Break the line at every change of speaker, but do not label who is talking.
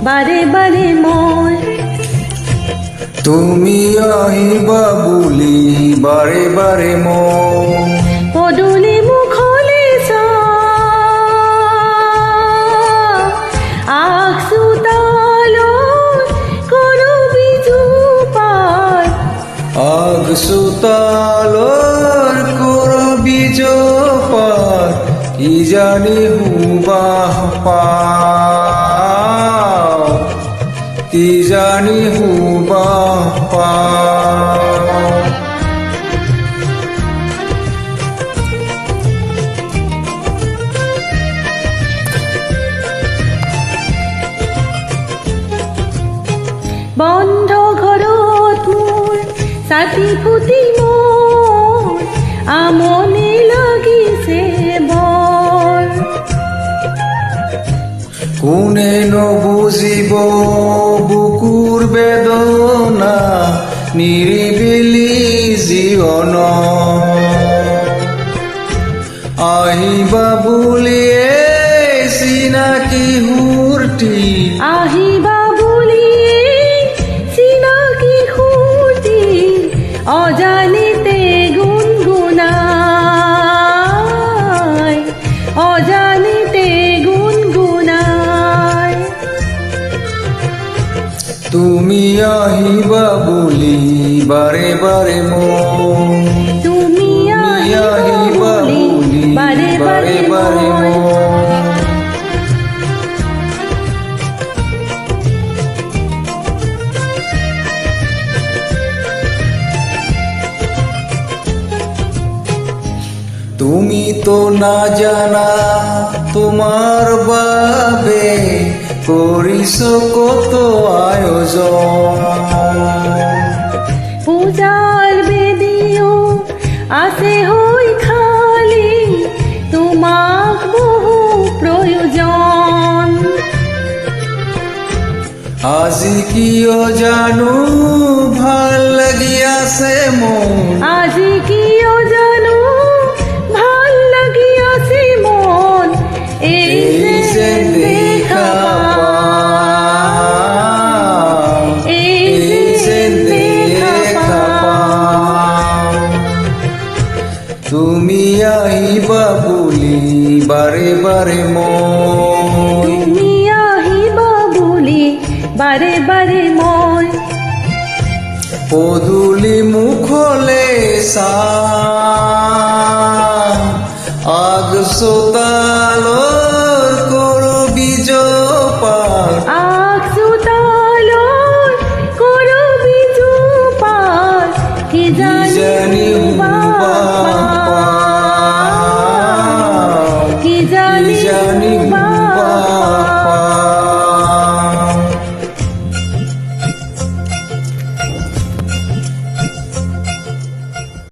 বারে বারে মই
তুমি আহিবা বুলি বাৰে বাৰে মই
পদূলি মুখলে
আগচোতালৰ কৰবি জোপাত কি জানি হুবাহ পাও কি জানি হুবাহ পাও
বন্ধ ঘৰত মোৰ ছাতি ফুটি মোৰ আমনি লাগিছে বৰ
কোনে নবুজিব বুকুৰ বেদনা নিৰিবিলি জীৱন আহিবা বুলিয়ে চিনাকি হুৰ্তি
আহিবা বুলি চিনাকি সুৰটি অজানিতে গুণগুণাই অজানিতে গুণগুণাই
তুমি আহিবা বুলি বাৰে বাৰে মই
তুমি আহিবা বুলি বাৰে বাৰে মই
তুমি তো না জানা তোমার বাবে কৰিছো কত আয়োজন
পূজাৰ বেদিও আছে হৈ খালি তোমাক বহু প্ৰয়োজন
আজি কিয় জানো ভাল লাগি আছে মোৰ
আজি কিয় জানো ভাল লাগি আছে মন এই যে দেখা পাওঁ, এই যে দেখা পাওঁ।
তুমি আহিবা বুলি বাৰে বাৰে মই
তুমি আহিবা বুলি বাৰে বাৰে মই
পদূলি মুখলে আগচোতালৰ কৰবি জোপাত